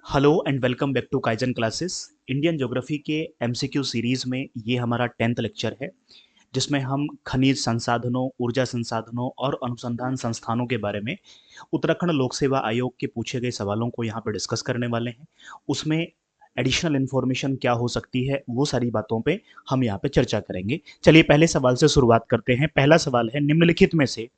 Hello and welcome back to Kaizen classes. Indian geography के MCQ series में ये हमारा 10th लेक्चर है, जिसमें हम खनिज संसाधनों, ऊर्जा संसाधनों और अनुसंधान संस्थानों के बारे में उत्तराखंड लोक सेवा आयोग के पूछे गए सवालों को यहाँ पर डिस्कस करने वाले हैं। उसमें एडिशनल इन्फॉर्मेशन क्या हो सकती है, वो सारी बातों पे हम यहाँ पे चर्चा करेंगे। चलिए पहले सवाल से शुरुआत करते हैं। पहला सवाल है, निम्नलिखित में से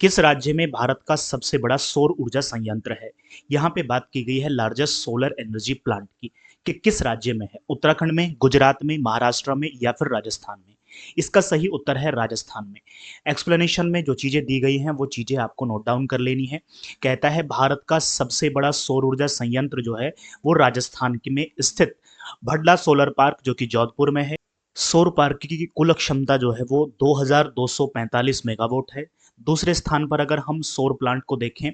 किस राज्य में भारत का सबसे बड़ा सौर ऊर्जा संयंत्र है? यहाँ पे बात की गई है लार्जेस्ट सोलर एनर्जी प्लांट की, कि किस राज्य में है, उत्तराखंड में, गुजरात में, महाराष्ट्र में या फिर राजस्थान में। इसका सही उत्तर है राजस्थान में। एक्सप्लेनेशन में जो चीजें दी गई हैं वो चीजें आपको नोट डाउन कर लेनी है। कहता है भारत का सबसे बड़ा सौर ऊर्जा संयंत्र जो है वो राजस्थान में स्थित भडला सोलर पार्क जो कि जोधपुर में है। सौर पार्क की कुल क्षमता जो है वो 2245 मेगावाट है। दूसरे स्थान पर अगर हम सौर प्लांट को देखें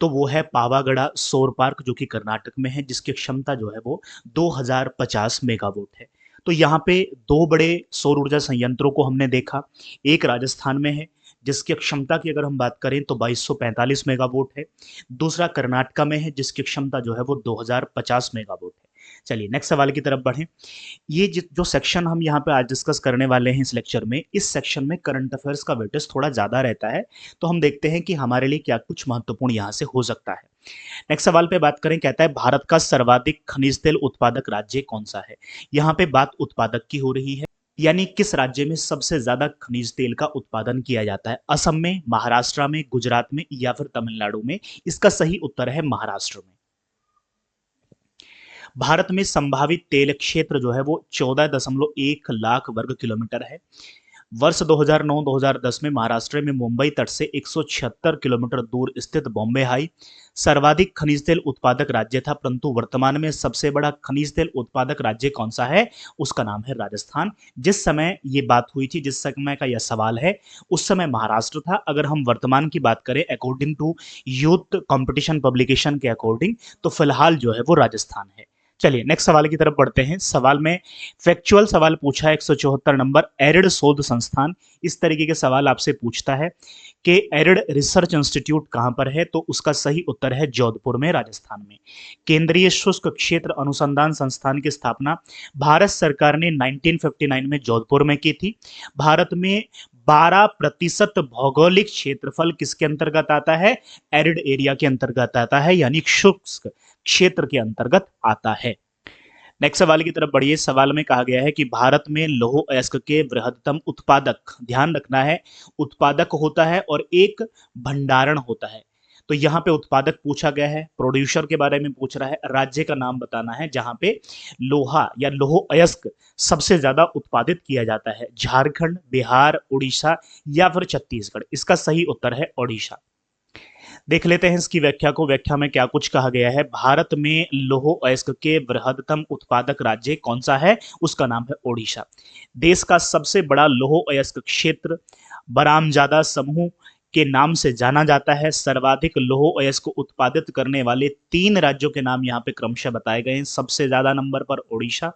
तो वो है पावागढ़ा सौर पार्क जो कि कर्नाटक में है, जिसकी क्षमता जो है वो 2050 मेगावाट है। तो यहाँ पे दो बड़े सौर ऊर्जा संयंत्रों को हमने देखा। एक राजस्थान में है जिसकी क्षमता की अगर हम बात करें तो 2245 मेगावाट है। दूसरा कर्नाटक में है जिसकी क्षमता जो है वो 2050 मेगावाट है। चलिए नेक्स्ट सवाल की तरफ बढ़ें। ये जो सेक्शन हम यहाँ पे आज डिस्कस करने वाले हैं इस लेक्चर में, इस सेक्शन में करंट अफेयर्स का वेटेज थोड़ा ज्यादा रहता है। तो हम देखते हैं कि हमारे लिए क्या कुछ महत्वपूर्ण यहाँ से हो सकता है। नेक्स्ट सवाल पे बात करें, कहता है भारत का सर्वाधिक खनिज तेल उत्पादक राज्य कौन सा है? यहाँ पे बात उत्पादक की हो रही है, यानी किस राज्य में सबसे ज्यादा खनिज तेल का उत्पादन किया जाता है? असम में, महाराष्ट्र में, गुजरात में या फिर तमिलनाडु में? इसका सही उत्तर है महाराष्ट्र में। भारत में संभावित तेल क्षेत्र जो है वो 14.1 लाख वर्ग किलोमीटर है। वर्ष 2009-2010 में महाराष्ट्र में मुंबई तट से 176 किलोमीटर दूर स्थित बॉम्बे हाई सर्वाधिक खनिज तेल उत्पादक राज्य था, परंतु वर्तमान में सबसे बड़ा खनिज तेल उत्पादक राज्य कौन सा है? उसका नाम है राजस्थान। जिस समय ये बात हुई थी, जिस समय का यह सवाल है, उस समय महाराष्ट्र था। अगर हम वर्तमान की बात करें according to youth competition publication के अकॉर्डिंग, तो फिलहाल जो है वो राजस्थान है। चलिए नेक्स्ट सवाल की तरफ बढ़ते हैं। सवाल में फैक्चुअल सवाल पूछा है 174 नंबर, एरिड शोध संस्थान इस तरीके के सवाल आपसे पूछता है कि एरिड रिसर्च इंस्टीट्यूट कहां पर है? तो उसका सही उत्तर है जोधपुर में, राजस्थान में। केंद्रीय शुष्क क्षेत्र अनुसंधान संस्थान की स्थापना भारत सरकार ने 1959 में जोधपुर में की थी। भारत में 12% भौगोलिक क्षेत्रफल किसके अंतर्गत आता है? एरिड एरिया के अंतर्गत आता है, यानी शुष्क क्षेत्र के अंतर्गत आता है। नेक्स्ट सवाल की तरफ बढ़िए। सवाल में कहा गया है कि भारत में लौह अयस्क के बृहत्तम उत्पादक, ध्यान रखना है, उत्पादक होता है और एक भंडारण होता है। तो यहाँ पे उत्पादक पूछा गया है, प्रोड्यूसर के बारे में पूछ रहा है, राज्य का नाम बताना है जहां पे लोहा या लौह अयस्क सबसे ज्यादा उत्पादित किया जाता है। झारखंड, बिहार, उड़ीसा या फिर छत्तीसगढ़? इसका सही उत्तर है ओडिशा। देख लेते हैं इसकी व्याख्या को। व्याख्या में क्या कुछ कहा गया है। भारत में लौह अयस्क के बृहत्तम उत्पादक राज्य कौन सा है? उसका नाम है ओडिशा। देश का सबसे बड़ा लौह अयस्क क्षेत्र बरामजादा समूह के नाम से जाना जाता है। सर्वाधिक लौह अयस्क उत्पादित करने वाले 3 राज्यों के नाम यहाँ पे क्रमशः बताए गए हैं। सबसे ज्यादा नंबर पर ओडिशा,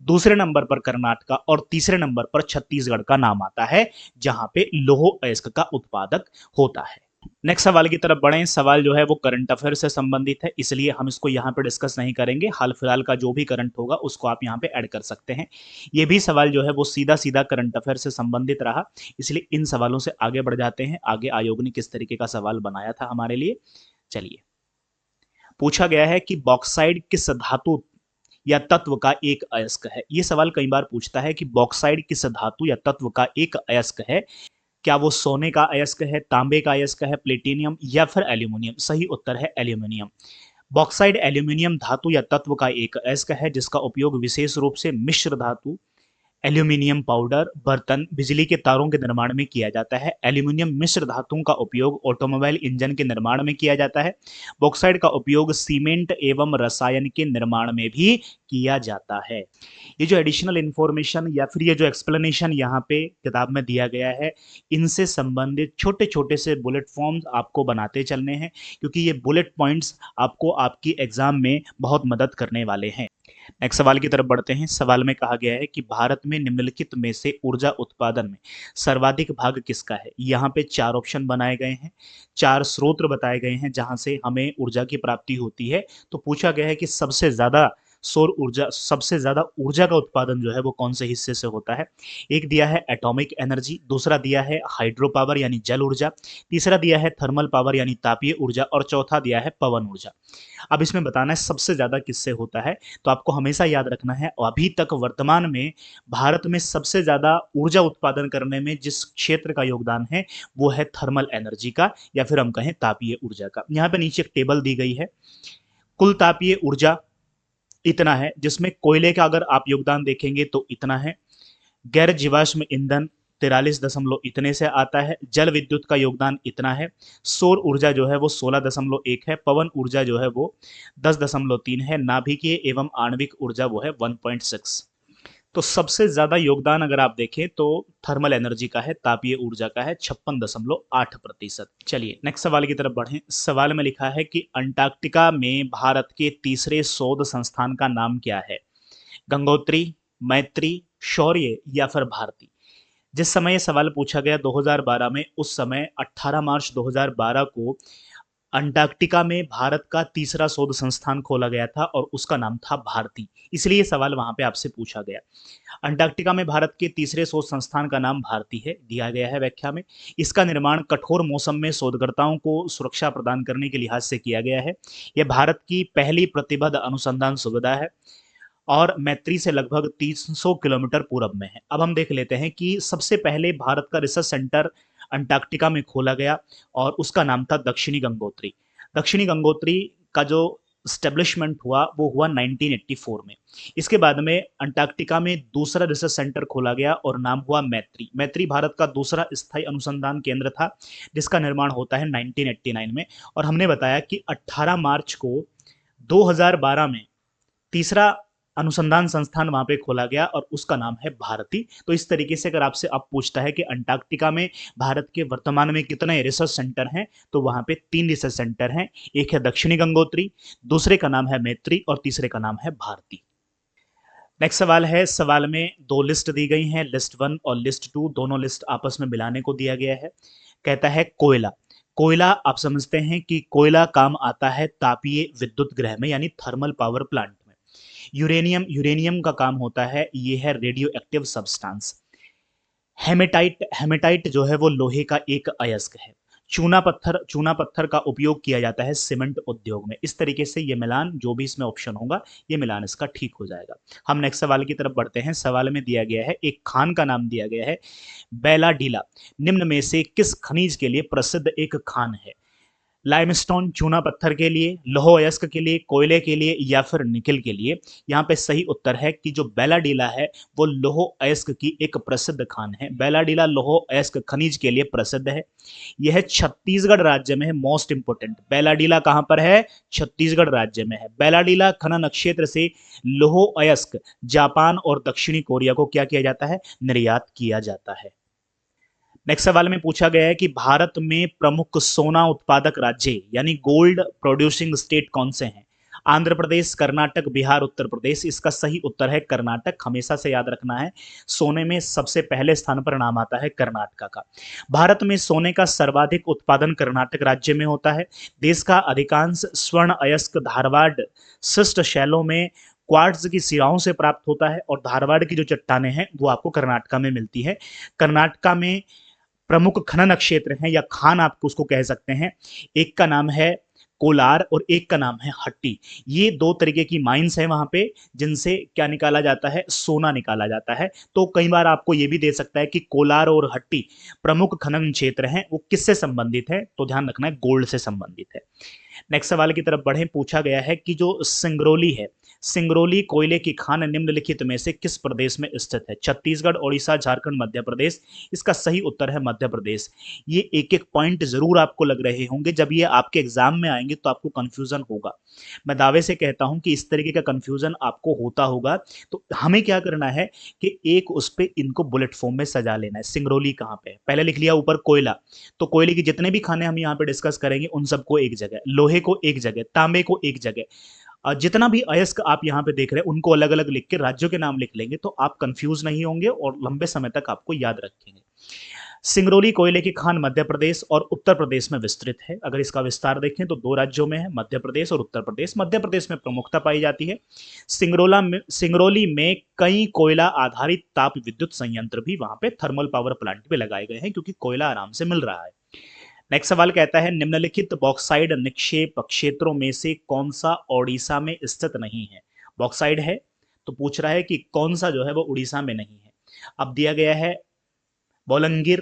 दूसरे नंबर पर कर्नाटक और तीसरे नंबर पर छत्तीसगढ़ का नाम आता है, जहां पे लौह अयस्क का उत्पादक होता है। नेक्स्ट सवाल की तरफ बढ़ें। सवाल जो है वो करंट अफेयर से संबंधित है, इसलिए हम इसको यहाँ पे डिस्कस नहीं करेंगे। हाल फिलहाल का जो भी करंट होगा उसको आप यहाँ पे ऐड कर सकते हैं। ये भी सवाल जो है वो सीधा सीधा करंट अफेयर से संबंधित रहा, इसलिए इन सवालों से आगे बढ़ जाते हैं। आगे आयोग ने किस तरीके का सवाल बनाया था हमारे लिए, चलिए। पूछा गया है कि बॉक्साइड किस धातु या तत्व का एक अयस्क है? ये सवाल कई बार पूछता है कि बॉक्साइड किस धातु या तत्व का एक अयस्क है। क्या वो सोने का अयस्क है, तांबे का अयस्क है, प्लेटिनियम या फिर एल्यूमिनियम? सही उत्तर है एल्यूमिनियम। बॉक्साइड एल्यूमिनियम धातु या तत्व का एक अयस्क है जिसका उपयोग विशेष रूप से मिश्र धातु, एल्यूमिनियम पाउडर, बर्तन, बिजली के तारों के निर्माण में किया जाता है। एल्यूमिनियम मिश्र धातुओं का उपयोग ऑटोमोबाइल इंजन के निर्माण में किया जाता है। बॉक्साइड का उपयोग सीमेंट एवं रसायन के निर्माण में भी किया जाता है। ये जो एडिशनल इंफॉर्मेशन या फिर ये जो एक्सप्लेनेशन यहाँ पे किताब में दिया गया है, इनसे संबंधित छोटे छोटे से बुलेट फॉर्म्स आपको बनाते चलने हैं, क्योंकि ये बुलेट पॉइंट्स आपको आपकी एग्जाम में बहुत मदद करने वाले हैं। नेक्स्ट सवाल की तरफ बढ़ते हैं। सवाल में कहा गया है कि भारत में निम्नलिखित में से ऊर्जा उत्पादन में सर्वाधिक भाग किसका है। यहाँ पे चार ऑप्शन बनाए गए हैं, चार स्रोत बताए गए हैं जहां से हमें ऊर्जा की प्राप्ति होती है। तो पूछा गया है कि सबसे ज्यादा सौर ऊर्जा, सबसे ज्यादा ऊर्जा का उत्पादन जो है वो कौन से हिस्से से होता है। एक दिया है एटॉमिक एनर्जी, दूसरा दिया है हाइड्रो पावर यानी जल ऊर्जा, तीसरा दिया है थर्मल पावर यानी तापीय ऊर्जा, और चौथा दिया है पवन ऊर्जा। अब इसमें बताना है सबसे ज्यादा किससे होता है। तो आपको हमेशा याद रखना है, अभी तक वर्तमान में भारत में सबसे ज्यादा ऊर्जा उत्पादन करने में जिस क्षेत्र का योगदान है वो है थर्मल एनर्जी का, या फिर हम कहें तापीय ऊर्जा का। यहाँ पे नीचे एक टेबल दी गई है। कुल तापीय ऊर्जा इतना है, जिसमें कोयले का अगर आप योगदान देखेंगे तो इतना है, गैर जीवाश्म ईंधन 43 दशमलव इतने से आता है, जल विद्युत का योगदान इतना है, सौर ऊर्जा जो है वो 16.1 है, पवन ऊर्जा जो है वो 10.3 है, नाभिकीय एवं आणविक ऊर्जा वो है 1.6। तो सबसे ज्यादा योगदान अगर आप देखें तो थर्मल एनर्जी का है, तापीय ऊर्जा का है 56.8%। चलिए नेक्स्ट सवाल की तरफ बढ़ें। सवाल में लिखा है कि अंटार्कटिका में भारत के तीसरे शोध संस्थान का नाम क्या है। गंगोत्री, मैत्री, शौर्य या फिर भारती। जिस समय ये सवाल पूछा गया 2012 में, उस समय 18 मार्च 2012 को अंटार्कटिका में भारत का तीसरा शोध संस्थान खोला गया था और उसका नाम था भारती, इसलिए सवाल वहां पे आपसे पूछा गया। अंटार्कटिका में भारत के तीसरे शोध संस्थान का नाम भारती है, दिया गया है व्याख्या में। इसका निर्माण कठोर मौसम में शोधकर्ताओं को सुरक्षा प्रदान करने के लिहाज से किया गया है। यह भारत की पहली प्रतिबद्ध अनुसंधान सुविधा है और मैत्री से लगभग 300 किलोमीटर पूरब में है। अब हम देख लेते हैं कि सबसे पहले भारत का रिसर्च सेंटर अंटार्कटिका में खोला गया और उसका नाम था दक्षिणी गंगोत्री। दक्षिणी गंगोत्री का जो स्टेब्लिशमेंट हुआ वो हुआ 1984 में। इसके बाद में अंटार्कटिका में दूसरा रिसर्च सेंटर खोला गया और नाम हुआ मैत्री। मैत्री भारत का दूसरा स्थायी अनुसंधान केंद्र था जिसका निर्माण होता है 1989 में। और हमने बताया कि 18 मार्च को 2012 में तीसरा अनुसंधान संस्थान वहां पे खोला गया और उसका नाम है भारती। तो इस तरीके से अगर आपसे अब पूछता है कि अंटार्कटिका में भारत के वर्तमान में कितने रिसर्च सेंटर हैं, तो वहां पे 3 रिसर्च सेंटर हैं। एक है दक्षिणी गंगोत्री, दूसरे का नाम है मैत्री और तीसरे का नाम है भारती। नेक्स्ट सवाल है। सवाल में दो लिस्ट दी गई हैं, लिस्ट 1 और लिस्ट 2, दोनों लिस्ट आपस में मिलाने को दिया गया है। कहता है कोयला। कोयला आप समझते हैं कि कोयला काम आता है तापीय विद्युत गृह में यानी थर्मल पावर प्लांट में। यूरेनियम, यूरेनियम का काम होता है, ये है radioactive substance. Hematite, hematite जो है वो लोहे का एक अयस्क है। चूना पत्थर, चूना पत्थर का उपयोग किया जाता है सीमेंट उद्योग में। इस तरीके से ये मिलान जो भी इसमें ऑप्शन होगा ये मिलान इसका ठीक हो जाएगा। हम नेक्स्ट सवाल की तरफ बढ़ते हैं। सवाल में दिया गया है, एक खान का नाम दिया गया है बेलाडीला, निम्न में से किस खनिज के लिए प्रसिद्ध एक खान है। लाइमस्टोन चूना पत्थर के लिए, लौह अयस्क के लिए, कोयले के लिए या फिर निकल के लिए। यहाँ पे सही उत्तर है कि जो बेलाडीला है वो लौह अयस्क की एक प्रसिद्ध खान है। बेलाडीला लौह अयस्क खनिज के लिए प्रसिद्ध है। यह छत्तीसगढ़ राज्य में है। मोस्ट इंपोर्टेंट, बेलाडीला कहाँ पर है? छत्तीसगढ़ राज्य में है। बेलाडीला खनन क्षेत्र से लौह अयस्क जापान और दक्षिणी कोरिया को क्या किया जाता है? निर्यात किया जाता है। नेक्स्ट सवाल में पूछा गया है कि भारत में प्रमुख सोना उत्पादक राज्य यानी गोल्ड प्रोड्यूसिंग स्टेट कौन से हैं। आंध्र प्रदेश, कर्नाटक, बिहार, उत्तर प्रदेश। इसका सही उत्तर है कर्नाटक। हमेशा से याद रखना है, सोने में सबसे पहले स्थान पर नाम आता है कर्नाटक का। भारत में सोने का सर्वाधिक उत्पादन कर्नाटक राज्य में होता है। देश का अधिकांश स्वर्ण अयस्क धारवाड़ शिष्ट शैलों में क्वार्ट्ज की सिराओं से प्राप्त होता है और धारवाड़ की जो चट्टानें हैं वो आपको कर्नाटका में मिलती है। कर्नाटका में प्रमुख खनन क्षेत्र हैं या खान आप उसको कह सकते हैं। एक का नाम है कोलार और एक का नाम है हट्टी। ये दो तरीके की माइंस हैं वहां पे जिनसे क्या निकाला जाता है? सोना निकाला जाता है। तो कई बार आपको ये भी दे सकता है कि कोलार और हट्टी प्रमुख खनन क्षेत्र हैं, वो किससे संबंधित है? तो ध्यान रखना है गोल्ड से संबंधित है। नेक्स्ट सवाल की तरफ बढ़े। पूछा गया है कि जो सिंगरौली है, सिंगरौली कोयले की खान निम्नलिखित में से किस प्रदेश में स्थित है? छत्तीसगढ़, ओडिशा, झारखंड, मध्य प्रदेश। इसका सही उत्तर है मध्य प्रदेश। ये एक एक पॉइंट जरूर आपको लग रहे होंगे, जब ये आपके एग्जाम में आएंगे तो आपको कंफ्यूजन होगा। मैं दावे से कहता हूं कि इस तरीके का कंफ्यूजन आपको होता होगा। तो हमें क्या करना है कि एक उस पे इनको बुलेट फॉर्म में सजा लेना है। सिंगरौली कहाँ पे है? पहले लिख लिया ऊपर कोयला, तो कोयले की जितने भी खाने हम यहाँ पे डिस्कस करेंगे उन सबको एक जगह, लोहे को एक जगह, तांबे को एक जगह, जितना भी अयस्क आप यहाँ पे देख रहे हैं उनको अलग अलग लिख के राज्यों के नाम लिख लेंगे तो आप कंफ्यूज नहीं होंगे और लंबे समय तक आपको याद रखेंगे। सिंगरौली कोयले की खान मध्य प्रदेश और उत्तर प्रदेश में विस्तृत है। अगर इसका विस्तार देखें तो दो राज्यों में है, मध्य प्रदेश और उत्तर प्रदेश। मध्य प्रदेश में प्रमुखता पाई जाती है। सिंगरौली में कई कोयला आधारित ताप विद्युत संयंत्र भी वहां पे थर्मल पावर प्लांट पे लगाए गए हैं क्योंकि कोयला आराम से मिल रहा है। नेक्स्ट सवाल कहता है निम्नलिखित बॉक्साइड निक्षेप क्षेत्रों में से कौन सा ओडिशा में स्थित नहीं है। बॉक्साइड है तो पूछ रहा है कि कौन सा जो है वो उड़ीसा में नहीं है। अब दिया गया है बोलंगिर,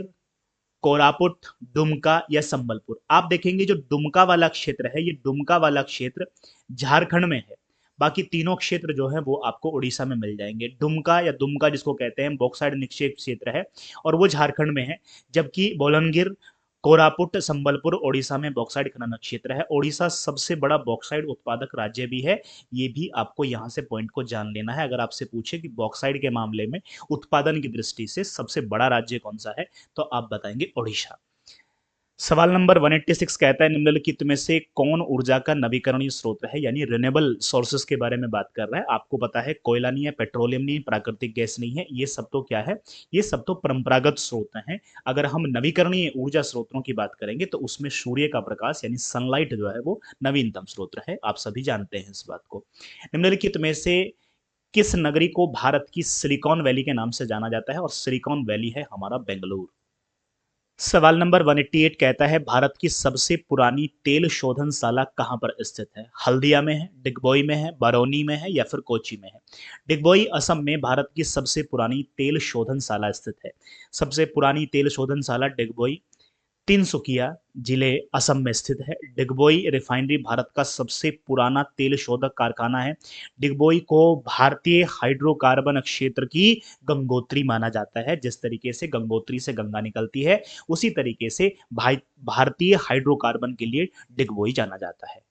कोरापुट, दुमका या संबलपुर। आप देखेंगे जो दुमका वाला क्षेत्र है, ये दुमका वाला क्षेत्र झारखंड में है। बाकी तीनों क्षेत्र जो है वो आपको उड़ीसा में मिल जाएंगे। दुमका या दुमका जिसको कहते हैं बॉक्साइड निक्षेप क्षेत्र है और वो झारखंड में है, जबकि बोलंगिर, कोरापुट, संबलपुर ओडिशा में बॉक्साइड खनन क्षेत्र है। ओडिशा सबसे बड़ा बॉक्साइड उत्पादक राज्य भी है, ये भी आपको यहाँ से पॉइंट को जान लेना है। अगर आपसे पूछे कि बॉक्साइड के मामले में उत्पादन की दृष्टि से सबसे बड़ा राज्य कौन सा है तो आप बताएंगे ओडिशा। सवाल नंबर 186 कहता है निम्नलिखित में से कौन ऊर्जा का नवीकरणीय स्रोत है, यानी रिन्यूएबल सोर्सेस के बारे में बात कर रहा है। आपको पता है कोयला नहीं है, पेट्रोलियम नहीं है, प्राकृतिक गैस नहीं है, ये सब तो क्या है, ये सब तो परंपरागत स्रोत हैं। अगर हम नवीकरणीय ऊर्जा स्रोतों की बात करेंगे तो उसमें सूर्य का प्रकाश यानी सनलाइट जो है वो नवीनतम स्रोत है। आप सभी जानते हैं इस बात को। निम्नलिखित में से किस नगरी को भारत की सिलिकॉन वैली के नाम से जाना जाता है, और सिलिकॉन वैली है हमारा बेंगलुरु। सवाल नंबर 188 कहता है भारत की सबसे पुरानी तेल शोधनशाला कहां पर स्थित है। हल्दिया में है, डिगबोई में है, बरौनी में है या फिर कोची में है। डिगबोई असम में भारत की सबसे पुरानी तेल शोधनशाला स्थित है। सबसे पुरानी तेल शोधनशाला डिगबोई तिनसुकिया जिले असम में स्थित है। डिगबोई रिफाइनरी भारत का सबसे पुराना तेल शोधक कारखाना है। डिगबोई को भारतीय हाइड्रोकार्बन क्षेत्र की गंगोत्री माना जाता है। जिस तरीके से गंगोत्री से गंगा निकलती है उसी तरीके से भारतीय हाइड्रोकार्बन के लिए डिगबोई जाना जाता है।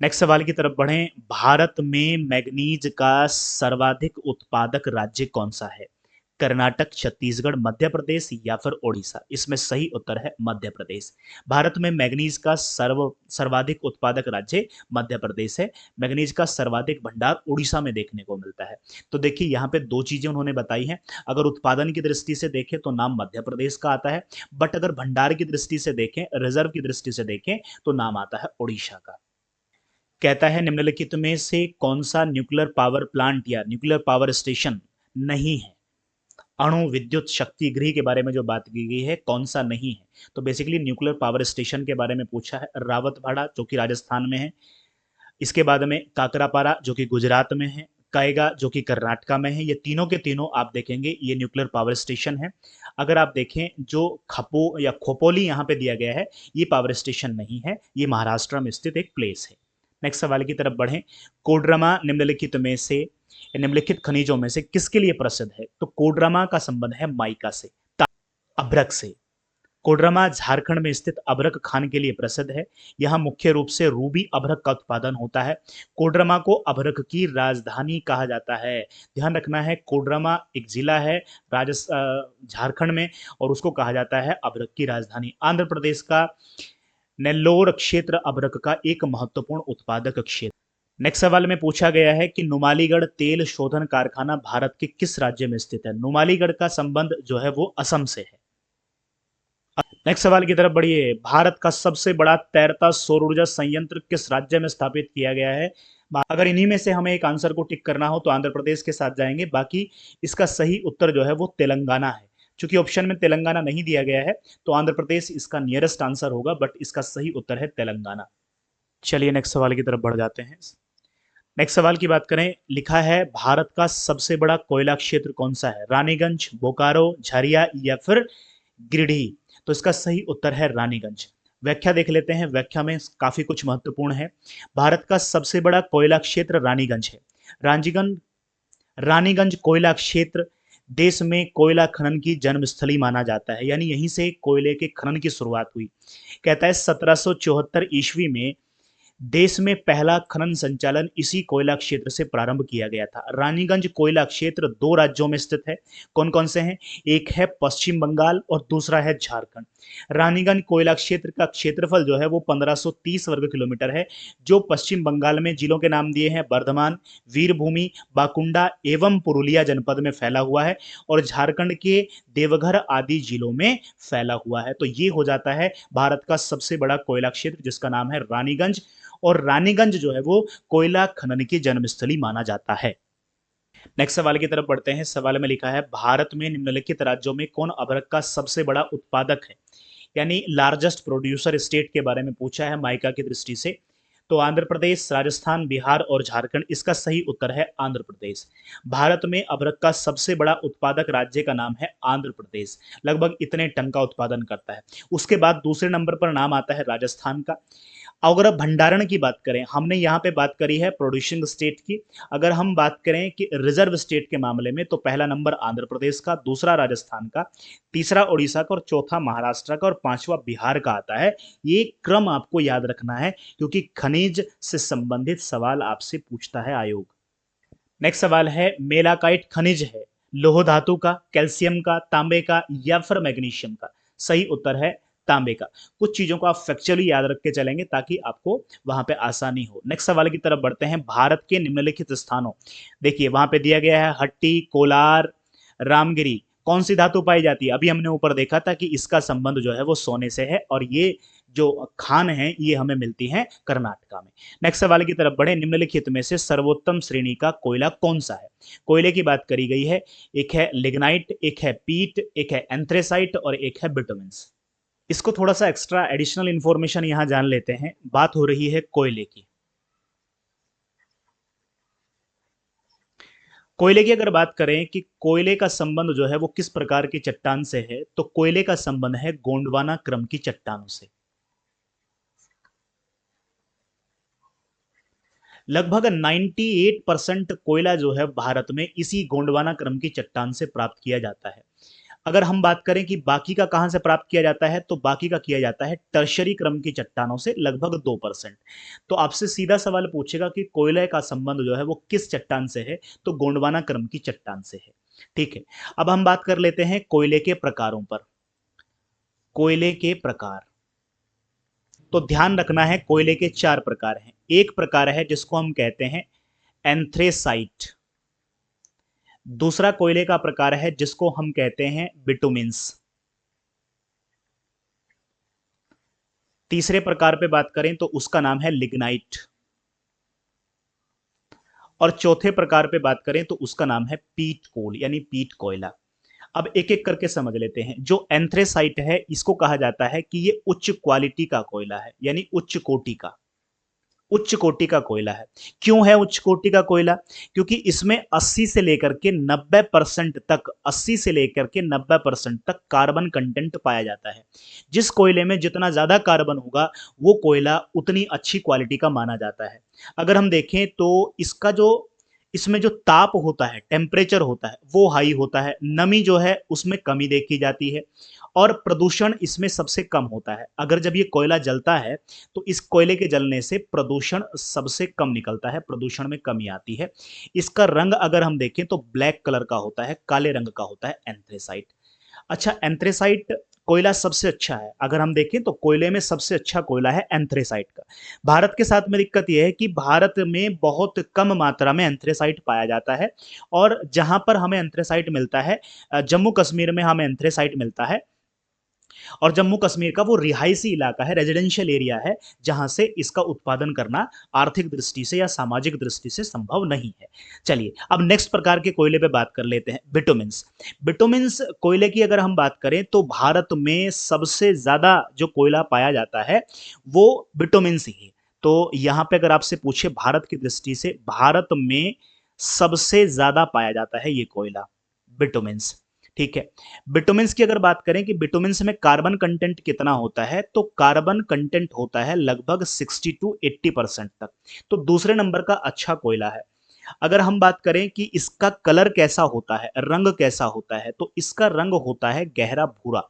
नेक्स्ट सवाल की तरफ बढ़ें। भारत में मैग्नीज का सर्वाधिक उत्पादक राज्य कौन सा है। कर्नाटक, छत्तीसगढ़, मध्य प्रदेश या फिर ओडिशा। इसमें सही उत्तर है मध्य प्रदेश। भारत में मैग्नीज का सर्वाधिक उत्पादक राज्य मध्य प्रदेश है। मैग्नीज का सर्वाधिक भंडार उड़ीसा में देखने को मिलता है। तो देखिए यहाँ पे दो चीजें उन्होंने बताई हैं। अगर उत्पादन की दृष्टि से देखें तो नाम मध्य प्रदेश का आता है, बट अगर भंडार की दृष्टि से देखें, रिजर्व की दृष्टि से देखें तो नाम आता है उड़ीसा का। कहता है निम्नलिखित में से कौन सा न्यूक्लियर पावर प्लांट या न्यूक्लियर पावर स्टेशन नहीं है। अणु विद्युत शक्ति गृह के बारे में जो बात की गई है, कौन सा नहीं है, तो बेसिकली न्यूक्लियर पावर स्टेशन के बारे में पूछा है। रावतवाड़ा जो कि राजस्थान में है, इसके बाद में काकरापारा जो कि गुजरात में है, कायगा जो कि कर्नाटका में है। ये तीनों के तीनों आप देखेंगे ये न्यूक्लियर पावर स्टेशन है। अगर आप देखें जो खपो या खोपोली यहाँ पे दिया गया है, ये पावर स्टेशन नहीं है, ये महाराष्ट्र में स्थित एक प्लेस है। नेक्स्ट सवाल की तरफ बढ़ें। कोडरमा निम्नलिखित खनिजों में से किसके लिए प्रसिद्ध है, तो कोडरमा का संबंध है माइका से, अभ्रक से। कोडरमा झारखंड में स्थित अभ्रक खान के लिए प्रसिद्ध है। यहाँ मुख्य रूप से रूबी अभ्रक का उत्पादन होता है। कोडरमा को अभ्रक की राजधानी कहा जाता है। ध्यान रखना है कोडरमा एक जिला है झारखंड में और उसको कहा जाता है अभ्रक की राजधानी। आंध्र प्रदेश का नेल्लोर क्षेत्र अभ्रक का एक महत्वपूर्ण उत्पादक क्षेत्र। नेक्स्ट सवाल में पूछा गया है कि नुमालीगढ़ तेल शोधन कारखाना भारत के किस राज्य में स्थित है। नुमालीगढ़ का संबंध जो है वो असम से है। नेक्स्ट सवाल की तरफ बढ़िए। भारत का सबसे बड़ा तैरता सौर ऊर्जा संयंत्र किस राज्य में स्थापित किया गया है। अगर इन्हीं में से हमें एक आंसर को टिक करना हो तो आंध्र प्रदेश के साथ जाएंगे, बाकी इसका सही उत्तर जो है वो तेलंगाना है। चूंकि ऑप्शन में तेलंगाना नहीं दिया गया है तो आंध्र प्रदेश इसका नियरेस्ट आंसर होगा, बट इसका सही उत्तर है तेलंगाना। चलिए नेक्स्ट सवाल की तरफ बढ़ जाते हैं। नेक्स्ट सवाल की बात करें, लिखा है भारत का सबसे बड़ा कोयला क्षेत्र कौन सा है। रानीगंज, बोकारो, झरिया या फिर गिरिडीह। तो इसका सही उत्तर है रानीगंज। व्याख्या देख लेते हैं, व्याख्या में काफी कुछ महत्वपूर्ण है। भारत का सबसे बड़ा कोयला क्षेत्र रानीगंज है। रानीगंज कोयला क्षेत्र देश में कोयला खनन की जन्मस्थली माना जाता है, यानी यहीं से कोयले के खनन की शुरुआत हुई। कहता है 1774 ईस्वी में देश में पहला खनन संचालन इसी कोयला क्षेत्र से प्रारंभ किया गया था। रानीगंज कोयला क्षेत्र दो राज्यों में स्थित है। कौन कौन से हैं? एक है पश्चिम बंगाल और दूसरा है झारखंड। रानीगंज कोयला क्षेत्र का क्षेत्रफल जो है वो 1530 वर्ग किलोमीटर है, जो पश्चिम बंगाल में जिलों के नाम दिए हैं बर्धमान, वीरभूमि, बाकुंडा एवं पुरुलिया जनपद में फैला हुआ है, और झारखंड के देवघर आदि जिलों में फैला हुआ है। तो ये हो जाता है भारत का सबसे बड़ा कोयला क्षेत्र, जिसका नाम है रानीगंज। और रानीगंज जो है वो कोयला खनन की जन्मस्थली माना जाता है। नेक्स्ट सवाल की तरफ बढ़ते हैं। सवाल में लिखा है भारत में निम्नलिखित राज्यों में कौन अभ्रक का सबसे बड़ा उत्पादक है, यानी लार्जेस्ट प्रोड्यूसर स्टेट के बारे में पूछा है माइका की दृष्टि से। तो आंध्र प्रदेश, राजस्थान, बिहार और झारखंड। इसका सही उत्तर है आंध्र प्रदेश। भारत में अभ्रक का सबसे बड़ा उत्पादक राज्य का नाम है आंध्र प्रदेश, लगभग इतने टन का उत्पादन करता है। उसके बाद दूसरे नंबर पर नाम आता है राजस्थान का। अगर अब भंडारण की बात करें, हमने यहाँ पे बात करी है प्रोड्यूसिंग स्टेट की। अगर हम बात करें कि रिजर्व स्टेट के मामले में, तो पहला नंबर आंध्र प्रदेश का, दूसरा राजस्थान का, तीसरा उड़ीसा का और चौथा महाराष्ट्र का और पांचवा बिहार का आता है। ये क्रम आपको याद रखना है क्योंकि खनिज से संबंधित सवाल आपसे पूछता है आयोग। नेक्स्ट सवाल है मेलाकाइट खनिज है लौह धातु का, कैल्शियम का, तांबे का या फिर मैग्नीशियम का? सही उत्तर है तांबे का। कुछ चीजों को आप फैक्चुअली याद रख के चलेंगे ताकि आपको वहां पे आसानी हो। नेक्स्ट सवाल की तरफ बढ़ते हैं। भारत के निम्नलिखित स्थानों, देखिए वहां पे दिया गया है हट्टी, कोलार, रामगिरी, कौन सी धातु पाई जाती है? अभी हमने ऊपर देखा था कि इसका संबंध जो है वो सोने से है, और ये जो खान है ये हमें मिलती है कर्नाटका में। नेक्स्ट सवाल की तरफ बढ़े। निम्नलिखित में से सर्वोत्तम श्रेणी का कोयला कौन सा है? कोयले की बात करी गई है। एक है लिग्नाइट, एक है पीट, एक है एंथ्रेसाइट और एक है बिटुमेंस। इसको थोड़ा सा एक्स्ट्रा एडिशनल इंफॉर्मेशन यहां जान लेते हैं। बात हो रही है कोयले की। कोयले की अगर बात करें कि कोयले का संबंध जो है वो किस प्रकार की चट्टान से है, तो कोयले का संबंध है गोंडवाना क्रम की चट्टानों से। लगभग 98% कोयला जो है भारत में इसी गोंडवाना क्रम की चट्टान से प्राप्त किया जाता है। अगर हम बात करें कि बाकी का कहां से प्राप्त किया जाता है, तो बाकी का किया जाता है टर्शरी क्रम की चट्टानों से, लगभग 2%। तो आपसे सीधा सवाल पूछेगा कि कोयले का संबंध जो है वो किस चट्टान से है, तो गोंडवाना क्रम की चट्टान से है। ठीक है, अब हम बात कर लेते हैं कोयले के प्रकारों पर। कोयले के प्रकार, तो ध्यान रखना है कोयले के चार प्रकार हैं। एक प्रकार है जिसको हम कहते हैं एंथ्रेसाइट। दूसरा कोयले का प्रकार है जिसको हम कहते हैं बिटुमिन्स। तीसरे प्रकार पे बात करें तो उसका नाम है लिग्नाइट। और चौथे प्रकार पे बात करें तो उसका नाम है पीट कोल, यानी पीट कोयला। अब एक एक करके समझ लेते हैं। जो एंथ्रेसाइट है इसको कहा जाता है कि ये उच्च क्वालिटी का कोयला है, यानी उच्च कोटि का, उच्च कोटि का कोयला है। क्यों है उच्च कोटि का कोयला? क्योंकि इसमें 80 से लेकर के 90% तक, 80 से लेकर के 90% तक कार्बन कंटेंट पाया जाता है। जिस कोयले में जितना ज्यादा कार्बन होगा वो कोयला उतनी अच्छी क्वालिटी का माना जाता है। अगर हम देखें तो इसका जो, इसमें जो ताप होता है, टेम्परेचर होता है, वो हाई होता है। नमी जो है उसमें कमी देखी जाती है, और प्रदूषण इसमें सबसे कम होता है। अगर जब ये कोयला जलता है तो इस कोयले के जलने से प्रदूषण सबसे कम निकलता है, प्रदूषण में कमी आती है। इसका रंग अगर हम देखें तो ब्लैक कलर का होता है, काले रंग का होता है एंथ्रेसाइट। अच्छा, एंथ्रेसाइट कोयला सबसे अच्छा है। अगर हम देखें तो कोयले में सबसे अच्छा कोयला है एंथ्रेसाइट का। भारत के साथ में दिक्कत यह है कि भारत में बहुत कम मात्रा में एंथ्रेसाइट पाया जाता है, और जहां पर हमें एंथ्रेसाइट मिलता है, जम्मू कश्मीर में हमें एंथ्रेसाइट मिलता है। और जम्मू कश्मीर का वो रिहायशी इलाका है, रेजिडेंशियल एरिया है, जहां से इसका उत्पादन करना आर्थिक दृष्टि से या सामाजिक दृष्टि से संभव नहीं है। चलिए अब नेक्स्ट प्रकार के कोयले पे बात कर लेते हैं, बिटुमिन्स। बिटुमिन्स कोयले की अगर हम बात करें तो भारत में सबसे ज्यादा जो कोयला पाया जाता है वो बिटुमिन्स ही है। तो यहां पे अगर आपसे पूछे भारत की दृष्टि से, भारत में सबसे ज्यादा पाया जाता है ये कोयला, बिटुमिन्स। ठीक है, बिटुमिन्स की अगर बात करें कि बिटुमिन्स में कार्बन कंटेंट कितना होता है, तो कार्बन कंटेंट होता है लगभग 60 to 80% तक। तो दूसरे नंबर का अच्छा कोयला है। अगर हम बात करें कि इसका कलर कैसा होता है, रंग कैसा होता है, तो इसका रंग होता है गहरा भूरा,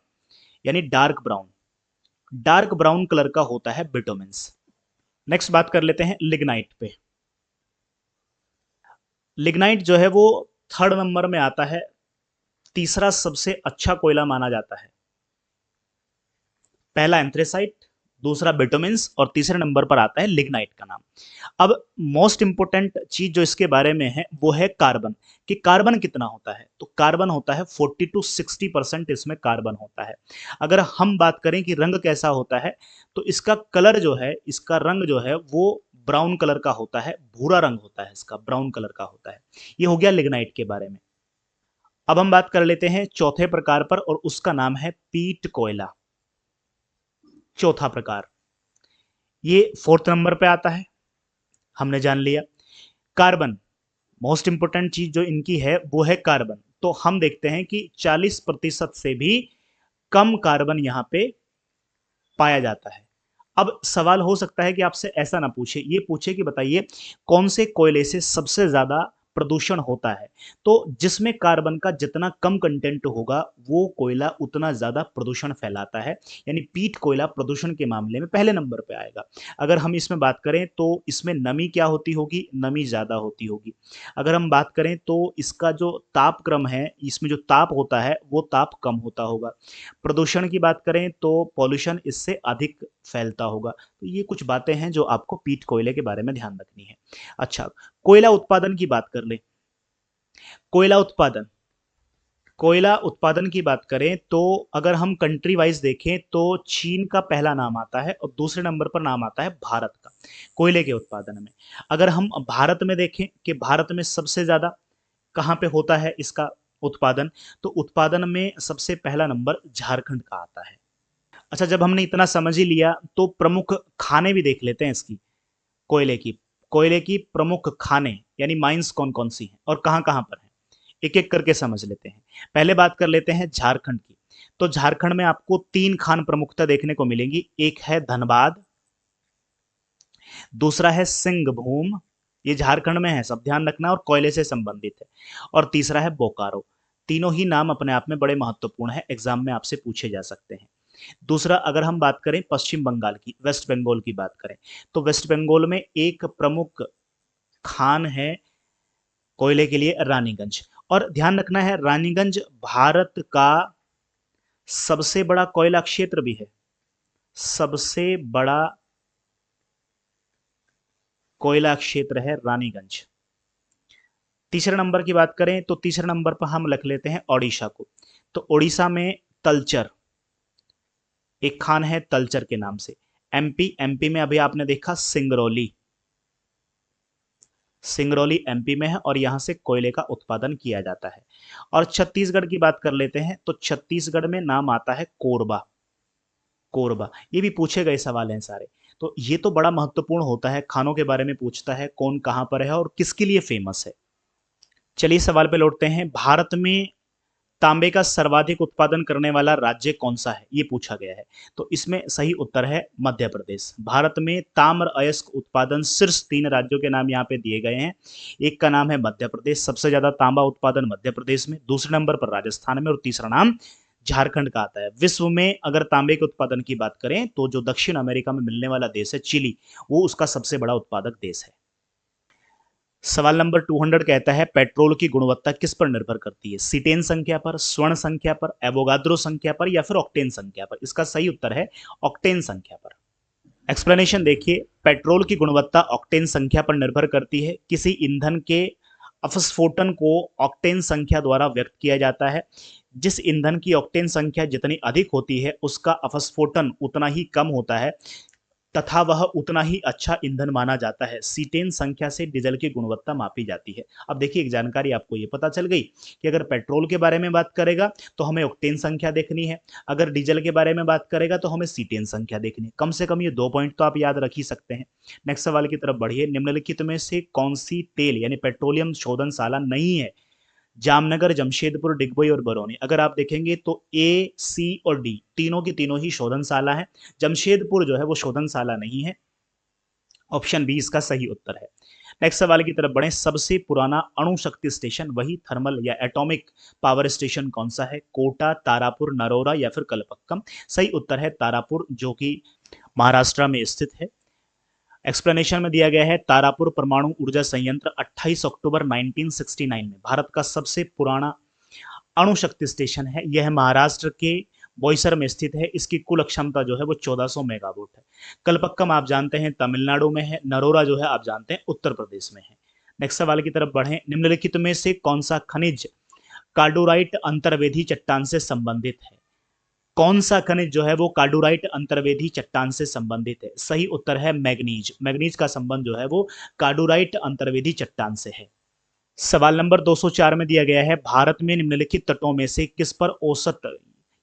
यानी dark brown. Dark brown colour का होता है बिटुमिन्स। नेक्स्ट बात कर लेते हैं लिग्नाइट पे। लिग्नाइट जो है वो थर्ड नंबर में आता है, तीसरा सबसे अच्छा कोयला माना जाता है। पहला एंथ्रेसाइट, दूसरा बिटुमेंस और तीसरे नंबर पर आता है लिग्नाइट का नाम। अब मोस्ट इंपोर्टेंट चीज जो इसके बारे में है वो है कार्बन, कि कार्बन कितना होता है। तो कार्बन होता है 40 to 60% इसमें कार्बन होता है। अगर हम बात करें कि रंग कैसा होता है, तो इसका कलर जो है, इसका रंग जो है वो ब्राउन कलर का होता है, भूरा रंग होता है इसका, ब्राउन कलर का होता है। ये हो गया लिग्नाइट के बारे में। अब हम बात कर लेते हैं चौथे प्रकार पर, और उसका नाम है पीट कोयला। चौथा प्रकार ये फोर्थ नंबर पे आता है, हमने जान लिया। कार्बन, मोस्ट इंपोर्टेंट चीज जो इनकी है वो है कार्बन। तो हम देखते हैं कि 40% से भी कम कार्बन यहां पे पाया जाता है। अब सवाल हो सकता है कि आपसे ऐसा ना पूछे, ये पूछे कि बताइए कौन से कोयले से सबसे ज्यादा प्रदूषण होता है। तो जिसमें कार्बन का जितना कम कंटेंट होगा वो कोयला उतना ज्यादा प्रदूषण फैलाता है, यानी पीट कोयला प्रदूषण के मामले में पहले नंबर पे आएगा। अगर हम इसमें बात करें तो इसमें नमी क्या होती होगी, नमी ज्यादा होती होगी। अगर हम बात करें तो इसका जो तापक्रम है, इसमें जो ताप होता है वो ताप कम होता होगा। प्रदूषण की बात करें तो पॉल्यूशन इससे अधिक फैलता होगा। तो ये कुछ बातें हैं जो आपको पीट कोयले के बारे में ध्यान रखनी है। अच्छा, कोयला उत्पादन की बात कर ले। कोयला उत्पादन, कोयला उत्पादन की बात करें तो अगर हम कंट्री वाइज देखें तो चीन का पहला नाम आता है और दूसरे नंबर पर नाम आता है भारत का, कोयले के उत्पादन में। अगर हम भारत में देखें कि भारत में सबसे ज्यादा कहाँ पे होता है इसका उत्पादन, तो उत्पादन में सबसे पहला नंबर झारखंड का आता है। अच्छा, जब हमने इतना समझ ही लिया तो प्रमुख खाने भी देख लेते हैं इसकी, कोयले की। कोयले की प्रमुख खाने यानी माइंस कौन कौन सी हैं और कहाँ कहाँ पर हैं, एक एक करके समझ लेते हैं। पहले बात कर लेते हैं झारखंड की। तो झारखंड में आपको 3 खान प्रमुखता देखने को मिलेंगी। एक है धनबाद, दूसरा है सिंहभूम, ये झारखंड में है, सब ध्यान रखना, और कोयले से संबंधित है। और तीसरा है बोकारो। तीनों ही नाम अपने आप में बड़े महत्वपूर्ण है, एग्जाम में आपसे पूछे जा सकते हैं। दूसरा, अगर हम बात करें पश्चिम बंगाल की, वेस्ट बंगाल की बात करें, तो वेस्ट बंगाल में एक प्रमुख खान है कोयले के लिए, रानीगंज। और ध्यान रखना है, रानीगंज भारत का सबसे बड़ा कोयला क्षेत्र भी है, सबसे बड़ा कोयला क्षेत्र है रानीगंज। तीसरे नंबर की बात करें तो तीसरे नंबर पर हम लिख लेते हैं ओडिशा को। तो ओडिशा में तलचर, एक खान है तलचर के नाम से। एमपी, एमपी में अभी आपने देखा सिंगरौली, सिंगरौली एमपी में है और यहां से कोयले का उत्पादन किया जाता है। और छत्तीसगढ़ की बात कर लेते हैं तो छत्तीसगढ़ में नाम आता है कोरबा। कोरबा, ये भी पूछे गए सवाल हैं सारे। तो ये तो बड़ा महत्वपूर्ण होता है, खानों के बारे में पूछता है, कौन कहां पर है और किसके लिए फेमस है। चलिए सवाल पे लौटते हैं। भारत में तांबे का सर्वाधिक उत्पादन करने वाला राज्य कौन सा है, ये पूछा गया है। तो इसमें सही उत्तर है मध्य प्रदेश। भारत में ताम्र अयस्क उत्पादन शीर्ष 3 राज्यों के नाम यहाँ पे दिए गए हैं। एक का नाम है मध्य प्रदेश, सबसे ज्यादा तांबा उत्पादन मध्य प्रदेश में, दूसरे नंबर पर राजस्थान में, और तीसरा नाम झारखंड का आता है। विश्व में अगर तांबे के उत्पादन की बात करें तो जो दक्षिण अमेरिका में मिलने वाला देश है चिली, वो उसका सबसे बड़ा उत्पादक देश है। सवाल नंबर 200 कहता है पेट्रोल की गुणवत्ता किस पर निर्भर करती है, सीटेन संख्या पर, स्वर्ण संख्या पर, एवोगाद्रो संख्या पर, या फिर ऑक्टेन संख्या पर। इसका सही उत्तर है ऑक्टेन संख्या पर। एक्सप्लेनेशन देखिए, पेट्रोल की गुणवत्ता ऑक्टेन संख्या पर निर्भर करती है। किसी ईंधन के अपस्फोटन को ऑक्टेन संख्या द्वारा व्यक्त किया जाता है। जिस ईंधन की ऑक्टेन संख्या जितनी अधिक होती है उसका अपस्फोटन उतना ही कम होता है तथा वह उतना ही अच्छा ईंधन माना जाता है। सीटेन संख्या से डीजल की गुणवत्ता मापी जाती है। अब देखिए, एक जानकारी आपको ये पता चल गई कि अगर पेट्रोल के बारे में बात करेगा तो हमें ऑक्टेन संख्या देखनी है, अगर डीजल के बारे में बात करेगा तो हमें सीटेन संख्या देखनी है। कम से कम ये 2 पॉइंट तो आप याद रख ही सकते हैं। नेक्स्ट सवाल की तरफ बढ़िए। निम्नलिखित में से कौन सी तेल यानी पेट्रोलियम शोधनशाला नहीं है, जामनगर, जमशेदपुर, डिगबोई और बरौनी। अगर आप देखेंगे तो ए, सी और डी तीनों की तीनों ही शोधनशाला है। जमशेदपुर जो है वो शोधनशाला नहीं है। ऑप्शन बी इसका सही उत्तर है। नेक्स्ट सवाल की तरफ बढ़े। सबसे पुराना अणु शक्ति स्टेशन वही थर्मल या एटॉमिक पावर स्टेशन कौन सा है, कोटा, तारापुर, नरोरा या फिर कलपक्कम। सही उत्तर है तारापुर, जो कि महाराष्ट्र में स्थित है। एक्सप्लेनेशन में दिया गया है तारापुर परमाणु ऊर्जा संयंत्र 28 अक्टूबर 1969 में भारत का सबसे पुराना अणु शक्ति स्टेशन है। यह महाराष्ट्र के बोईसर में स्थित है। इसकी कुल क्षमता जो है वो 1400 मेगावाट है। कलपक्कम आप जानते हैं तमिलनाडु में है, नरोरा जो है आप जानते हैं उत्तर प्रदेश में है। नेक्स्ट सवाल की तरफ बढ़ें। निम्नलिखित में से कौन सा खनिज कार्डोराइट अंतर्वेधी चट्टान से संबंधित है? कौन सा खनिज जो है वो कार्डोराइट अंतर्वेधी चट्टान से संबंधित है? सही उत्तर है मैग्नीज। मैग्नीज का संबंध जो है वो कार्डोराइट अंतर्वेधी चट्टान से है। सवाल नंबर 204 में दिया गया है भारत में निम्नलिखित तटों में से किस पर औसत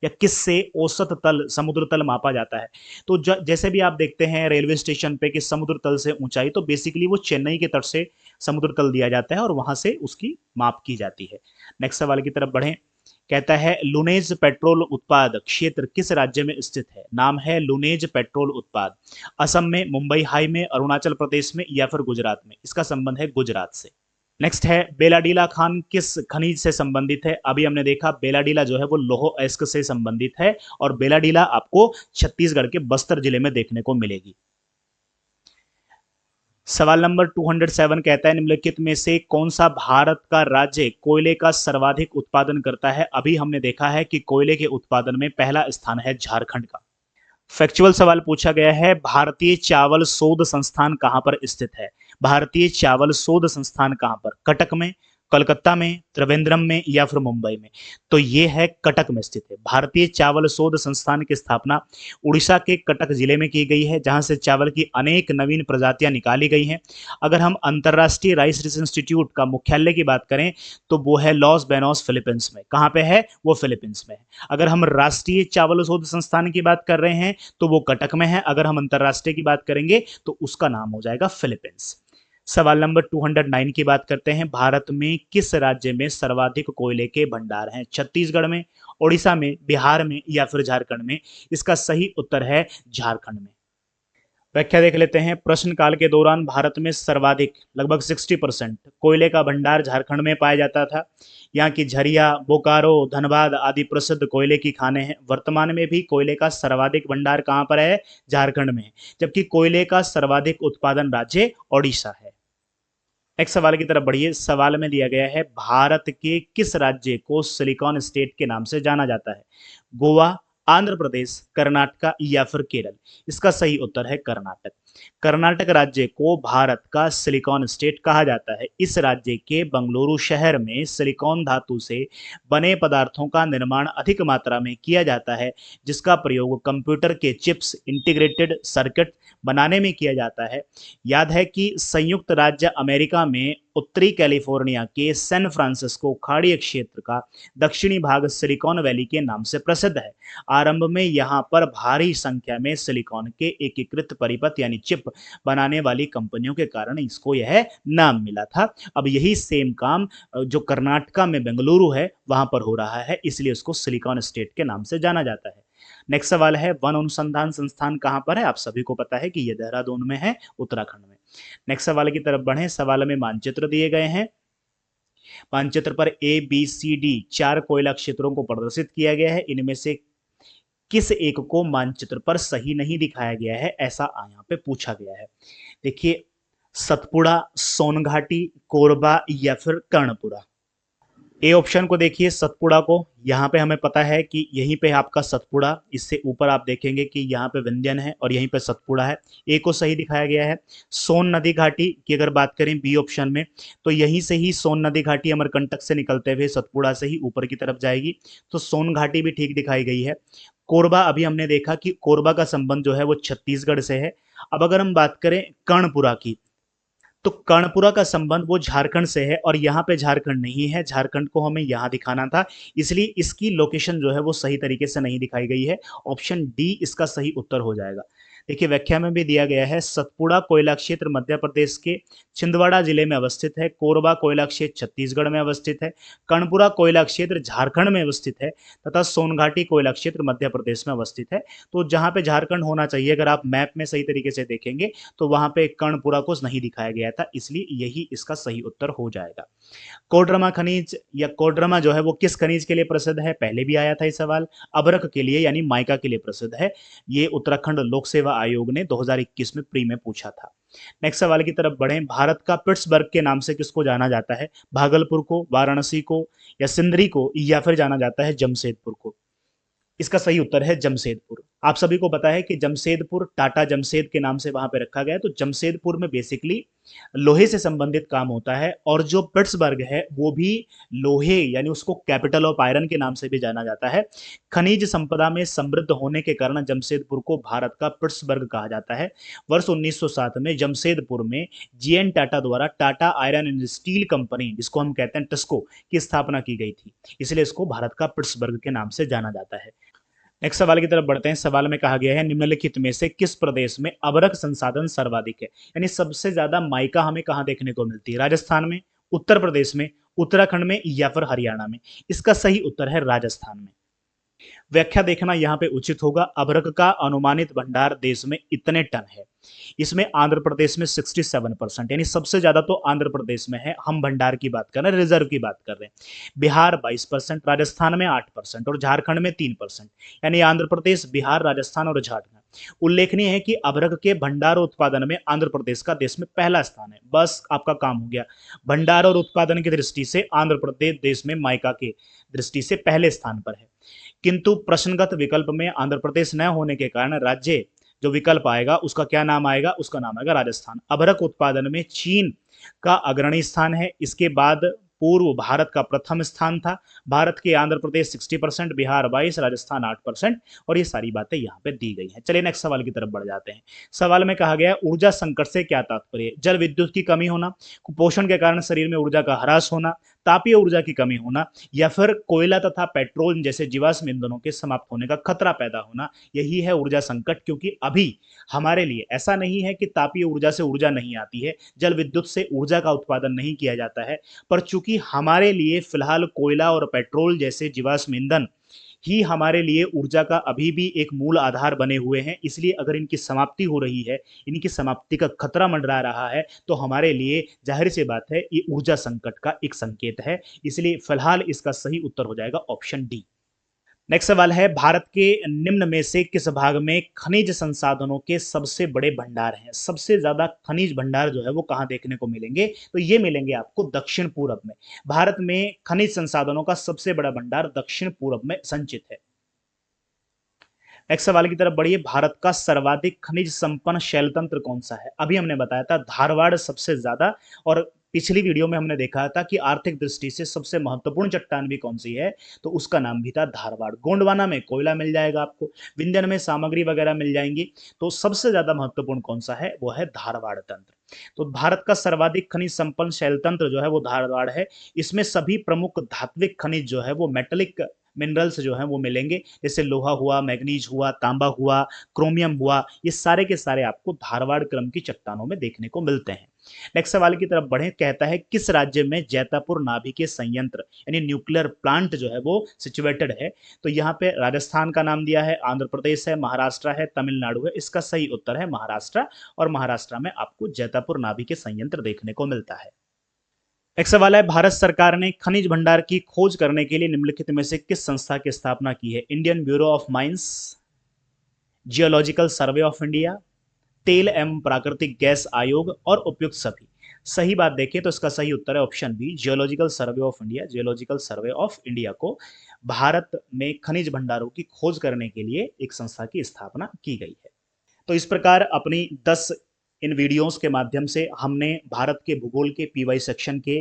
या किस से औसत तल समुद्र तल मापा जाता है? तो जैसे भी आप देखते हैं रेलवे स्टेशन पे कि समुद्र तल से ऊंचाई, तो बेसिकली वो चेन्नई के तट से समुद्र तल दिया जाता है और वहां से उसकी माप की जाती है। नेक्स्ट सवाल की तरफ बढ़ें। कहता है लुनेज पेट्रोल उत्पाद क्षेत्र किस राज्य में स्थित है? नाम है लुनेज पेट्रोल उत्पाद। असम में, मुंबई हाई में, अरुणाचल प्रदेश में या फिर गुजरात में? इसका संबंध है गुजरात से। नेक्स्ट है बेलाडीला खान किस खनिज से संबंधित है? अभी हमने देखा बेलाडीला जो है वो लौह अयस्क से संबंधित है और बेलाडीला आपको छत्तीसगढ़ के बस्तर जिले में देखने को मिलेगी। सवाल नंबर 207 कहता है निम्नलिखित में से कौन सा भारत का राज्य कोयले का सर्वाधिक उत्पादन करता है? अभी हमने देखा है कि कोयले के उत्पादन में पहला स्थान है झारखंड का। फैक्चुअल सवाल पूछा गया है भारतीय चावल शोध संस्थान कहां पर स्थित है? भारतीय चावल शोध संस्थान कहां पर? कटक में, कलकत्ता में, त्रिवेंद्रम में या फिर मुंबई में? तो ये है कटक में स्थित है। भारतीय चावल शोध संस्थान की स्थापना उड़ीसा के कटक जिले में की गई है, जहां से चावल की अनेक नवीन प्रजातियां निकाली गई हैं। अगर हम अंतर्राष्ट्रीय राइस रिसर्च इंस्टीट्यूट का मुख्यालय की बात करें तो वो है लॉस बेनोस फिलीपींस में। कहां पे है? वो फिलीपींस में है। अगर हम राष्ट्रीय चावल शोध संस्थान की बात कर रहे हैं तो वो कटक में है। अगर हम अंतर्राष्ट्रीय की बात करेंगे तो उसका नाम हो जाएगा फिलीपींस। सवाल नंबर 209 की बात करते हैं। भारत में किस राज्य में सर्वाधिक कोयले के भंडार हैं? छत्तीसगढ़ में, ओडिशा में, बिहार में या फिर झारखंड में? इसका सही उत्तर है झारखंड में। व्याख्या देख लेते हैं। प्रश्न काल के दौरान भारत में सर्वाधिक लगभग 60% कोयले का भंडार झारखंड में पाया जाता था। यहाँ की झरिया, बोकारो, धनबाद आदि प्रसिद्ध कोयले की खानें हैं। वर्तमान में भी कोयले का सर्वाधिक भंडार कहाँ पर है? झारखंड में है। जबकि कोयले का सर्वाधिक उत्पादन राज्य ओडिशा है। नेक्स्ट सवाल की तरफ बढ़िए। सवाल में दिया गया है भारत के किस राज्य को सिलिकॉन स्टेट के नाम से जाना जाता है? गोवा, आंध्र प्रदेश, कर्नाटक या फिर केरल? इसका सही उत्तर है कर्नाटक। कर्नाटक राज्य को भारत का सिलिकॉन स्टेट कहा जाता है। इस राज्य के बंगलुरु शहर में सिलिकॉन धातु से बने पदार्थों का निर्माण अधिक मात्रा में किया जाता है, जिसका प्रयोग कंप्यूटर के चिप्स, इंटीग्रेटेड सर्किट बनाने में किया जाता है। याद है कि संयुक्त राज्य अमेरिका में उत्तरी कैलिफोर्निया के सैन फ्रांसिस्को खाड़ी क्षेत्र का दक्षिणी भाग सिलिकॉन वैली के नाम से प्रसिद्ध है। आरंभ में यहाँ पर भारी संख्या में सिलिकॉन के एकीकृत परिपथ यानी चिप बनाने वाली कंपनियों के कारण इसको यह नाम मिला था। अब यही सेम काम जो कर्नाटका में बेंगलुरु है वहां पर हो रहा है, इसलिए उसको सिलिकॉन स्टेट के नाम से जाना जाता है। नेक्स्ट सवाल है वन अनुसंधान संस्थान कहां पर है? आप सभी को पता है कि यह देहरादून में है, उत्तराखंड में। नेक्स्ट सवाल की तरफ बढ़े। सवाल में मानचित्र दिए गए हैं। मानचित्र पर ABCD 4 कोयला क्षेत्रों को प्रदर्शित किया गया है। इनमें से किस एक को मानचित्र पर सही नहीं दिखाया गया है, ऐसा यहाँ पे पूछा गया है। देखिए, सतपुड़ा, सोनघाटी, कोरबा या फिर कर्णपुरा? ए ऑप्शन को देखिए, सतपुड़ा को। यहाँ पे हमें पता है कि यहीं पे आपका सतपुड़ा, इससे ऊपर आप देखेंगे कि यहाँ पे विंध्यन है और यहीं पे सतपुड़ा है। ए को सही दिखाया गया है। सोन नदी घाटी की अगर बात करें बी ऑप्शन में, तो यहीं से ही सोन नदी घाटी अमरकंटक से निकलते हुए सतपुड़ा से ही ऊपर की तरफ जाएगी, तो सोन घाटी भी ठीक दिखाई गई है। कोरबा, अभी हमने देखा कि कोरबा का संबंध जो है वो छत्तीसगढ़ से है। अब अगर हम बात करें कर्णपुरा की, तो कर्णपुरा का संबंध वो झारखंड से है और यहाँ पे झारखंड नहीं है, झारखंड को हमें यहाँ दिखाना था, इसलिए इसकी लोकेशन जो है वो सही तरीके से नहीं दिखाई गई है। ऑप्शन डी इसका सही उत्तर हो जाएगा। देखिए, व्याख्या में भी दिया गया है सतपुड़ा कोयला क्षेत्र मध्य प्रदेश के छिंदवाड़ा जिले में अवस्थित है। कोरबा कोयला क्षेत्र छत्तीसगढ़ में अवस्थित है। कर्णपुरा कोयला क्षेत्र झारखंड में अवस्थित है तथा सोनघाटी कोयला क्षेत्र मध्य प्रदेश में अवस्थित है। तो जहां पे झारखंड होना चाहिए, अगर आप मैप में सही तरीके से देखेंगे तो वहां पे कर्णपुरा को नहीं दिखाया गया था, इसलिए यही इसका सही उत्तर हो जाएगा। कोडरमा खनिज या कोडरमा जो है वो किस खनिज के लिए प्रसिद्ध है? पहले भी आया था ये सवाल। अभ्रक के लिए यानी माइका के लिए प्रसिद्ध है। ये उत्तराखंड लोक सेवा आयोग ने 2021 में प्री में पूछा था। नेक्स्ट सवाल की तरफ बढ़ें। भारत का पिट्सबर्ग के नाम से किसको जाना जाता है? भागलपुर को, वाराणसी को, या सिंदरी को, या फिर जाना जाता है जमशेदपुर को? इसका सही उत्तर है जमशेदपुर। आप सभी को पता है कि जमशेदपुर टाटा जमशेद के नाम से वहां पे रखा गया है। तो जमशेदपुर में बेसिकली लोहे से संबंधित काम होता है, और जो पिट्सबर्ग है वो भी लोहे, यानी उसको कैपिटल ऑफ आयरन के नाम से भी जाना जाता है। खनिज संपदा में समृद्ध होने के कारण जमशेदपुर को भारत का पिट्सबर्ग कहा जाता है। वर्ष 1907 में जमशेदपुर में जीएन टाटा द्वारा Tata iron and steel company, जिसको हम कहते हैं टिस्को, की स्थापना की गई थी, इसलिए इसको भारत का पिट्सबर्ग के नाम से जाना जाता है। नेक्स्ट सवाल की तरफ बढ़ते हैं। सवाल में कहा गया है निम्नलिखित में से किस प्रदेश में अभ्रक संसाधन सर्वाधिक है? यानी सबसे ज्यादा माइका हमें कहाँ देखने को मिलती है? राजस्थान में, उत्तर प्रदेश में, उत्तराखंड में, या फिर हरियाणा में? इसका सही उत्तर है राजस्थान में। व्याख्या देखना यहाँ पे उचित होगा। अभ्रक का अनुमानित भंडार देश में इतने टन है। इसमें आंध्र प्रदेश में 67%, यानी सबसे ज्यादा तो आंध्र प्रदेश में है। हम भंडार की बात कर रहे हैं, रिजर्व की बात कर रहे हैं। बिहार 22%, राजस्थान में 8% और झारखंड में 3%, यानी आंध्र प्रदेश, बिहार, राजस्थान और झारखंड। उल्लेखनीय है कि अभ्रक के भंडार उत्पादन में आंध्र प्रदेश का देश में पहला स्थान है। बस आपका काम हो गया। भंडार और उत्पादन की दृष्टि से आंध्र प्रदेश देश में माइका के दृष्टि से पहले स्थान पर है। किंतु प्रश्नगत विकल्प में आंध्र प्रदेश न होने के कारण राज्य जो विकल्प आएगा उसका क्या नाम आएगा? उसका नाम आएगा राजस्थान। अभ्रक उत्पादन में चीन का अग्रणी स्थान है। इसके बाद पूर्व भारत का प्रथम स्थान था। भारत के आंध्र प्रदेश 60%, बिहार 22%, राजस्थान 8%, और ये सारी बातें यहाँ पे दी गई हैं। चलिए नेक्स्ट सवाल की तरफ बढ़ जाते हैं। सवाल में कहा गया है ऊर्जा संकट से क्या तात्पर्य है? जल विद्युत की कमी होना, कुपोषण के कारण शरीर में ऊर्जा का ह्रास होना, तापीय ऊर्जा की कमी होना, या फिर कोयला तथा पेट्रोल जैसे जीवाश्म ईंधनों के समाप्त होने का खतरा पैदा होना। यही है ऊर्जा संकट। क्योंकि अभी हमारे लिए ऐसा नहीं है कि तापीय ऊर्जा से ऊर्जा नहीं आती है, जल विद्युत से ऊर्जा का उत्पादन नहीं किया जाता है, पर चूंकि हमारे लिए फिलहाल कोयला और पेट्रोल जैसे जीवाश्म ईंधन ही हमारे लिए ऊर्जा का अभी भी एक मूल आधार बने हुए हैं, इसलिए अगर इनकी समाप्ति हो रही है, इनकी समाप्ति का खतरा मंडरा रहा है, तो हमारे लिए जाहिर सी बात है ये ऊर्जा संकट का एक संकेत है। इसलिए फिलहाल इसका सही उत्तर हो जाएगा ऑप्शन डी। नेक्स्ट सवाल है भारत के निम्न में से किस भाग में खनिज संसाधनों के सबसे बड़े भंडार हैं? सबसे ज्यादा खनिज भंडार जो है वो कहाँ देखने को मिलेंगे? तो ये मिलेंगे आपको दक्षिण पूर्व में। भारत में खनिज संसाधनों का सबसे बड़ा भंडार दक्षिण पूर्व में संचित है। नेक्स्ट सवाल की तरफ बढ़िए। भारत का सर्वाधिक खनिज संपन्न शैल तंत्र कौन सा है? अभी हमने बताया था धारवाड़ सबसे ज्यादा, और पिछली वीडियो में हमने देखा था कि आर्थिक दृष्टि से सबसे महत्वपूर्ण चट्टान भी कौन सी है, तो उसका नाम भी था धारवाड़। गोंडवाना में कोयला मिल जाएगा आपको, विंध्यन में सामग्री वगैरह मिल जाएंगी, तो सबसे ज्यादा महत्वपूर्ण कौन सा है? वो है धारवाड़ तंत्र। तो भारत का सर्वाधिक खनिज संपन्न शैल तंत्र जो है वो धारवाड़ है। इसमें सभी प्रमुख धात्विक खनिज जो है वो मेटेलिक मिनरल्स जो हैं वो मिलेंगे, जैसे लोहा हुआ, मैग्नीज हुआ, तांबा हुआ, क्रोमियम हुआ, ये सारे के सारे आपको धारवाड़ क्रम की चट्टानों में देखने को मिलते हैं। नेक्स्ट सवाल की तरफ बढ़े। कहता है किस राज्य में जैतापुर नाभिकीय संयंत्र यानी न्यूक्लियर प्लांट जो है वो सिचुएटेड है? तो यहाँ पे राजस्थान का नाम दिया है, आंध्र प्रदेश है, महाराष्ट्र है, तमिलनाडु है। इसका सही उत्तर है महाराष्ट्र, और महाराष्ट्र में आपको जैतापुर नाभिकीय संयंत्र देखने को मिलता है। एक सवाल है भारत सरकार ने खनिज भंडार की खोज करने के लिए निम्नलिखित में से किस संस्था की स्थापना की है? Indian bureau of mines, geological survey of India, तेल एवं प्राकृतिक गैस आयोग, और उपयुक्त सभी। सही बात देखें तो इसका सही उत्तर है option B, geological survey of India. Geological survey of India को भारत में खनिज भंडारों की खोज करने के लिए एक संस्था की स्थापना की गई है। तो इस प्रकार अपनी 10 इन वीडियोस के माध्यम से हमने भारत के भूगोल के पीवाई सेक्शन के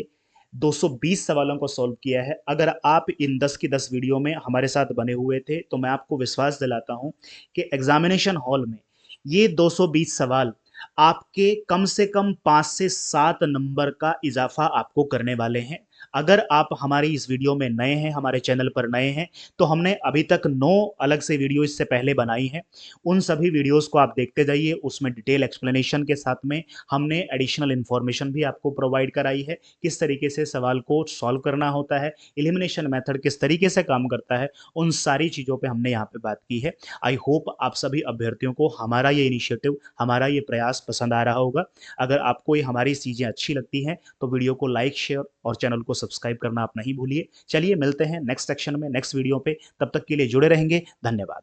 220 सवालों को सॉल्व किया है। अगर आप इन 10 की 10 वीडियो में हमारे साथ बने हुए थे तो मैं आपको विश्वास दिलाता हूं कि एग्जामिनेशन हॉल में ये 220 सवाल आपके कम से कम 5 से 7 नंबर का इजाफा आपको करने वाले हैं। अगर आप हमारी इस वीडियो में नए हैं, हमारे चैनल पर नए हैं, तो हमने अभी तक 9 अलग से वीडियो इससे पहले बनाई हैं। उन सभी वीडियोस को आप देखते जाइए, उसमें डिटेल एक्सप्लेनेशन के साथ में हमने एडिशनल इन्फॉर्मेशन भी आपको प्रोवाइड कराई है, किस तरीके से सवाल को सॉल्व करना होता है, एलिमिनेशन मेथड किस तरीके से काम करता है, उन सारी चीज़ों पर हमने यहाँ पर बात की है। आई होप आप सभी अभ्यर्थियों को हमारा ये इनिशिएटिव, हमारा ये प्रयास पसंद आ रहा होगा। अगर आपको ये हमारी चीज़ें अच्छी लगती हैं तो वीडियो को लाइक, शेयर और चैनल को सब्सक्राइब करना आप नहीं भूलिए। चलिए मिलते हैं नेक्स्ट सेक्शन में, नेक्स्ट वीडियो पे। तब तक के लिए जुड़े रहेंगे। धन्यवाद।